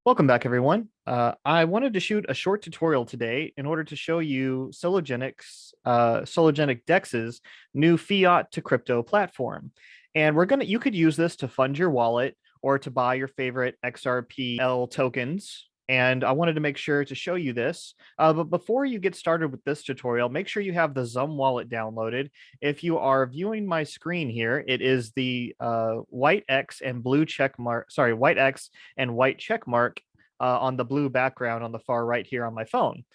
Welcome back, everyone. I wanted to shoot a short tutorial today in order to show you Sologenic Dex's new fiat to crypto platform. And you could use this to fund your wallet or to buy your favorite XRPL tokens. And I wanted to make sure to show you this. But before you get started with this tutorial, make sure you have the Zum wallet downloaded. If you are viewing my screen here, it is the white X and white check mark on the blue background on the far right here on my phone.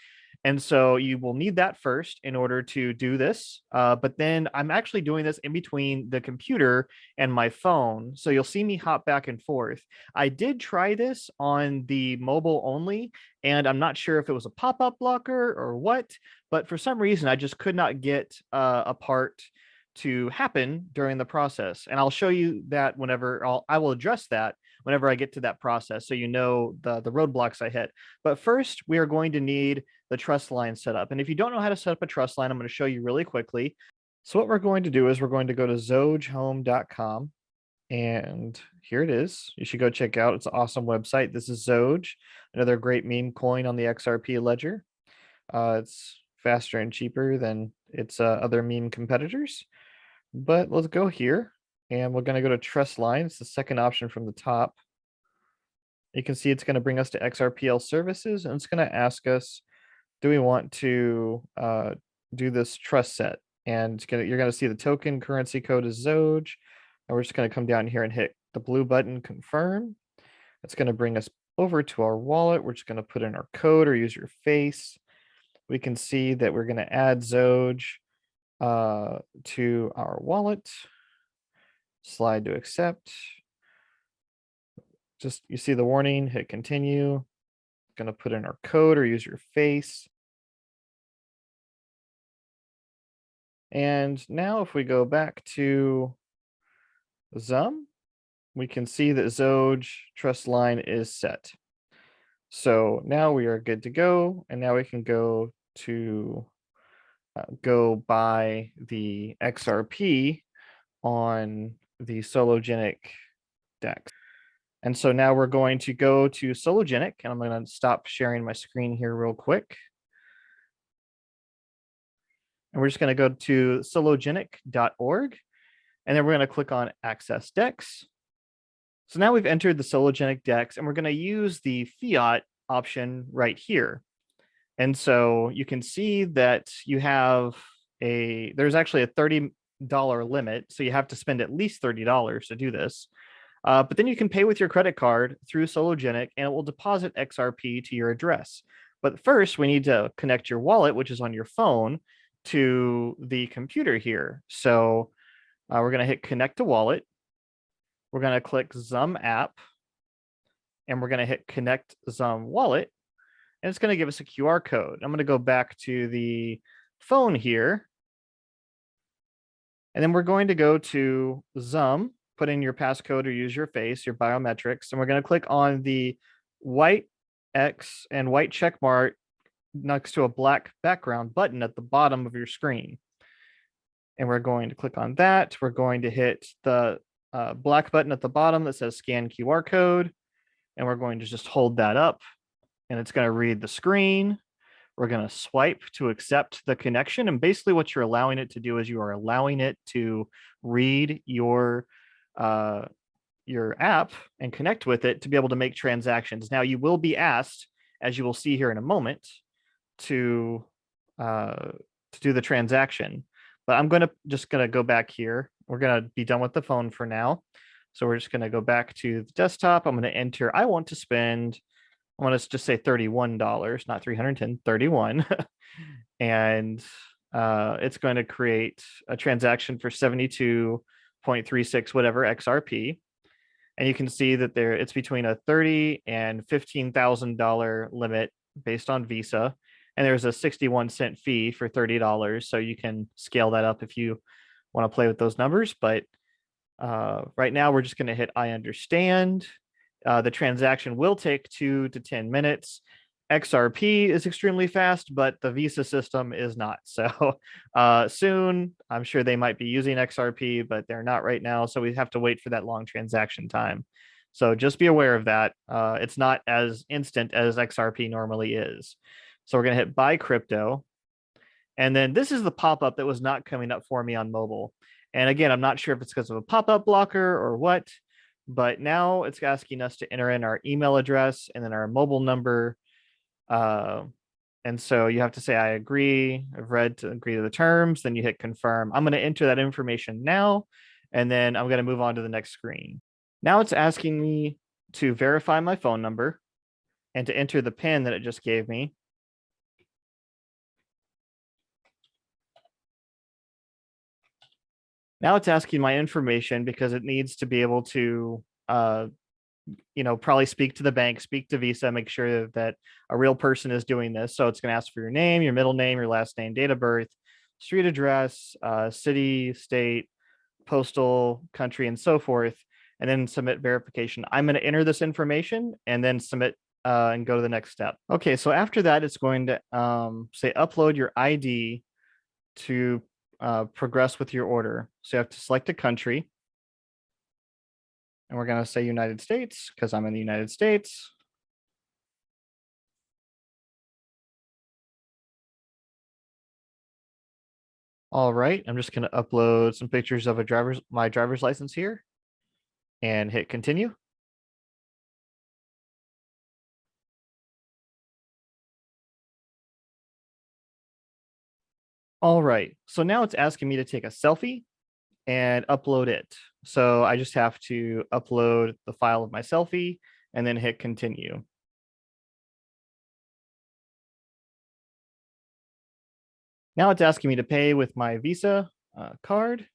And so you will need that first in order to do this. But then I'm actually doing this in between the computer and my phone. So you'll see me hop back and forth. I did try this on the mobile only, and I'm not sure if it was a pop-up blocker or what, but for some reason, I just could not get a part to happen during the process. And I'll show you that I will address that whenever I get to that process, so you know the roadblocks I hit. But first, we are going to need the trust line set up. And if you don't know how to set up a trust line, I'm going to show you really quickly. So what we're going to do is we're going to go to xogehome.com, and here it is. You should go check out. It's an awesome website. This is Xoge, another great meme coin on the XRP ledger. It's faster and cheaper than its other meme competitors. But let's go here, and we're going to go to trust line. It's the second option from the top. You can see it's going to bring us to XRPL services, and it's going to ask us, do we want to do this trust set? And you're going to see the token currency code is Xoge. And we're just going to come down here and hit the blue button, confirm. It's going to bring us over to our wallet. We're just going to put in our code or use your face. We can see that we're going to add Xoge to our wallet. Slide to accept. Just, you see the warning, hit continue. Going to put in our code or use your face. And now if we go back to Zum, we can see that Xoge trust line is set. So now we are good to go. And now we can go to go buy the XRP on the Sologenic Dex. And so now we're going to go to Sologenic, and I'm going to stop sharing my screen here real quick. And we're just going to go to sologenic.org, and then we're going to click on Access Dex. So now we've entered the Sologenic Dex, and we're going to use the fiat option right here. And so you can see that you have there's actually a $30 limit, so you have to spend at least $30 to do this. But then you can pay with your credit card through Sologenic, and it will deposit XRP to your address. But first, we need to connect your wallet, which is on your phone, to the computer here. So we're going to hit connect to wallet. We're going to click Zum app, and we're going to hit connect Zum wallet, and it's going to give us a QR code. I'm going to go back to the phone here, and then we're going to go to Zum, put in your passcode or use your face, your biometrics, and we're going to click on the white X and white check mark next to a black background button at the bottom of your screen. And we're going to click on that. We're going to hit the black button at the bottom that says scan QR code, and we're going to just hold that up, and it's going to read the screen. We're going to swipe to accept the connection. And basically what you're allowing it to do is you are allowing it to read your app and connect with it to be able to make transactions. Now you will be asked, as you will see here in a moment, to do the transaction. But I'm just going to go back here. We're going to be done with the phone for now. So we're just going to go back to the desktop. I'm going to enter, I want to just say $31, not 310, 31. And it's going to create a transaction for 72.36 whatever XRP. And you can see that it's between a $30,000 and $15,000 limit based on Visa. And there's a 61-cent fee for $30. So you can scale that up if you want to play with those numbers. But right now we're just going to hit I understand. The transaction will take 2 to 10 minutes. XRP is extremely fast, but the Visa system is not. So soon, I'm sure they might be using XRP, but they're not right now. So we have to wait for that long transaction time. So just be aware of that. It's not as instant as XRP normally is. So we're going to hit buy crypto. And then this is the pop-up that was not coming up for me on mobile. And again, I'm not sure if it's because of a pop-up blocker or what, but now it's asking us to enter in our email address and then our mobile number. Uh, and so you have to say, I agree, I've read to agree to the terms, then you hit confirm. I'm going to enter that information now, and then I'm going to move on to the next screen. Now it's asking me to verify my phone number and to enter the PIN that it just gave me. Now it's asking my information because it needs to be able to, probably speak to the bank, speak to Visa, make sure that a real person is doing this. So it's going to ask for your name, your middle name, your last name, date of birth, street address, city, state, postal, country, and so forth, and then submit verification. I'm going to enter this information and then submit and go to the next step. Okay, so after that, it's going to say upload your ID to progress with your order. So you have to select a country. And we're going to say United States because I'm in the United States. All right, I'm just going to upload some pictures of my driver's license here and hit continue. All right, so now it's asking me to take a selfie and upload it. So I just have to upload the file of my selfie and then hit continue. Now it's asking me to pay with my Visa card.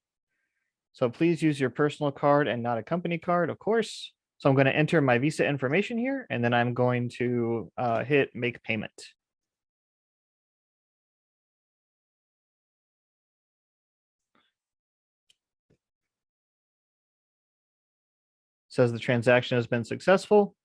So please use your personal card and not a company card, of course. So I'm going to enter my Visa information here, and then I'm going to hit make payment. Says the transaction has been successful,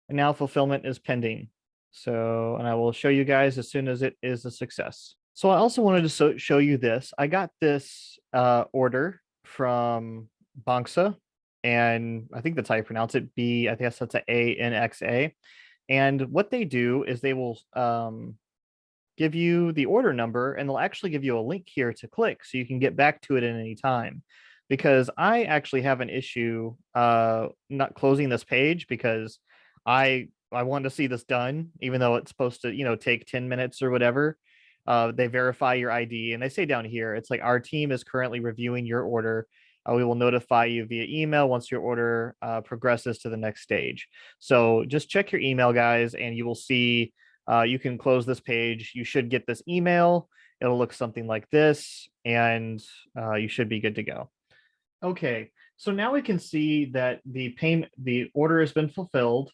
and now fulfillment is pending. So, and I will show you guys as soon as it is a success. So I also wanted to show you this. I got this order from Banxa, and I think that's how you pronounce it. I guess that's ANXA. And what they do is they will give you the order number, and they'll actually give you a link here to click so you can get back to it at any time. Because I actually have an issue not closing this page because I want to see this done, even though it's supposed to, take 10 minutes or whatever. They verify your ID, and they say down here, it's like our team is currently reviewing your order. We will notify you via email once your order progresses to the next stage. So just check your email, guys, and you will see you can close this page. You should get this email. It'll look something like this, and you should be good to go. Okay, so now we can see that the order has been fulfilled,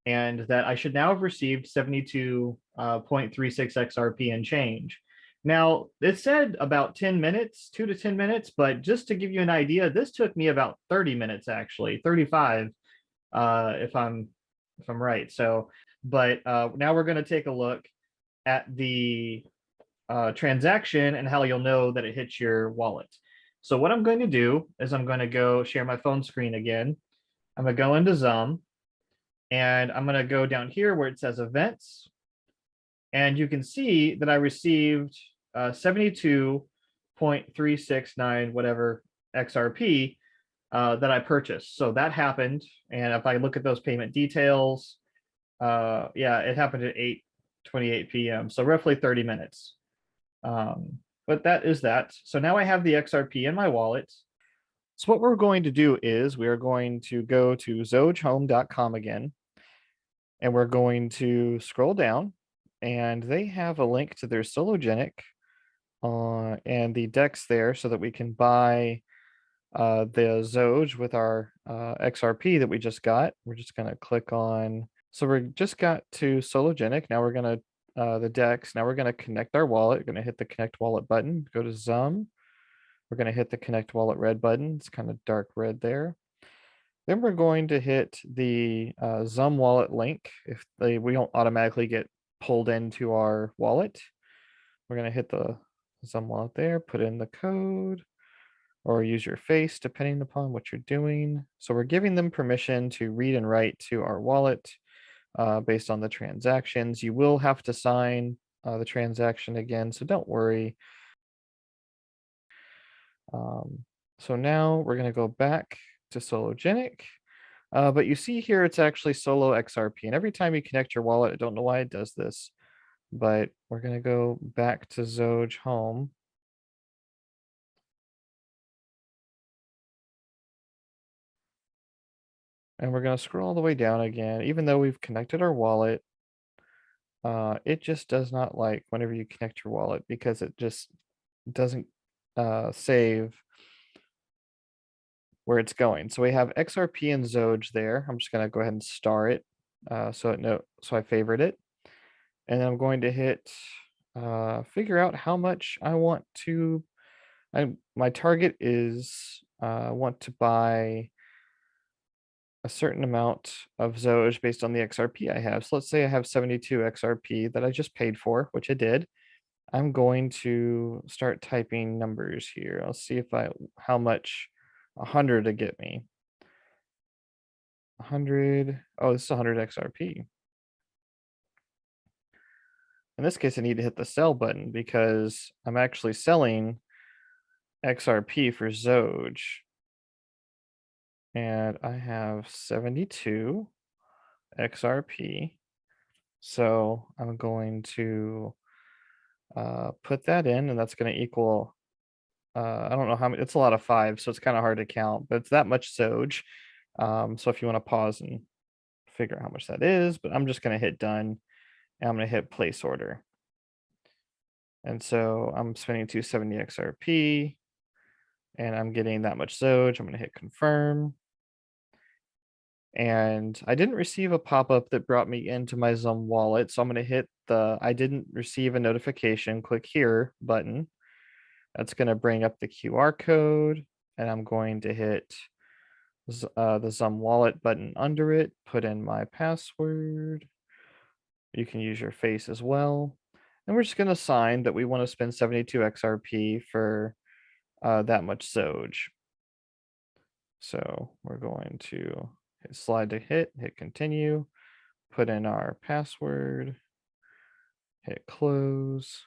and that I should now have received 72.36 XRP and change. Now, it said about 10 minutes, 2 to 10 minutes, but just to give you an idea, this took me about 30 minutes, actually, 35, if I'm right. So, but now we're going to take a look at the transaction and how you'll know that it hits your wallet. So what I'm going to do is I'm going to go share my phone screen again. I'm going to go into Zoom, and I'm going to go down here where it says events. And you can see that I received 72.369 whatever XRP that I purchased. So that happened. And if I look at those payment details, yeah, it happened at 8:28 p.m. So roughly 30 minutes. But that is that. So now I have the XRP in my wallet. So what we're going to do is we are going to go to xogehome.com again, and we're going to scroll down, and they have a link to their Sologenic and the Dex there so that we can buy the Xoge with our XRP that we just got. We're just going to click on. So we just got to Sologenic. Now we're going to the Dex. Now we're going to connect our wallet. We're going to hit the connect wallet button. Go to Zum. We're going to hit the connect wallet red button. It's kind of dark red there. Then we're going to hit the Zum wallet link. If we don't automatically get pulled into our wallet, we're going to hit the Zum wallet there, put in the code. or use your face, depending upon what you're doing. So we're giving them permission to read and write to our wallet based on the transactions. You will have to sign the transaction again, so don't worry. So now we're going to go back to Sologenic. But you see here, it's actually Solo XRP. And every time you connect your wallet, I don't know why it does this, but we're going to go back to Xoge home. And we're going to scroll all the way down again. Even though we've connected our wallet, it just does not like whenever you connect your wallet because it just doesn't save where it's going. So we have XRP and Xoge there. I'm just going to go ahead and star it so I favorite it. And I'm going to hit figure out how much I want to. My target is I want to buy a certain amount of Xoge based on the XRP I have. So let's say I have 72 XRP that I just paid for, which I did. I'm going to start typing numbers here. I'll see if how much 100 to get me. 100. Oh, this is 100 XRP. In this case, I need to hit the sell button because I'm actually selling XRP for Xoge. And I have 72 XRP. So I'm going to put that in, and that's going to equal, I don't know how many, it's a lot of 5, so it's kind of hard to count, but it's that much Xoge. So if you want to pause and figure out how much that is, but I'm just going to hit done, and I'm going to hit place order. And so I'm spending 270 XRP, and I'm getting that much Xoge. I'm going to hit confirm. And I didn't receive a pop-up that brought me into my Zum wallet. So I'm going to hit the I didn't receive a notification, click here button. That's going to bring up the QR code. And I'm going to hit the Zum wallet button under it, put in my password. You can use your face as well. And we're just going to sign that we want to spend 72 XRP for that much Xoge. So we're going to slide to hit continue, put in our password, hit close,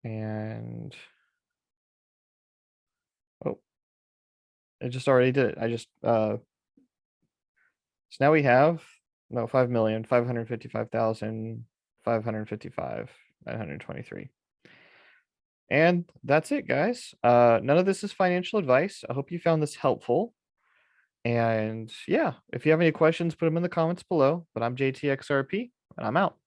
and oh, it just already did it. I just so now we have 5,555,555,923. And that's it, guys. None of this is financial advice. I hope you found this helpful. And yeah, if you have any questions, put them in the comments below. But I'm JTXRP, and I'm out.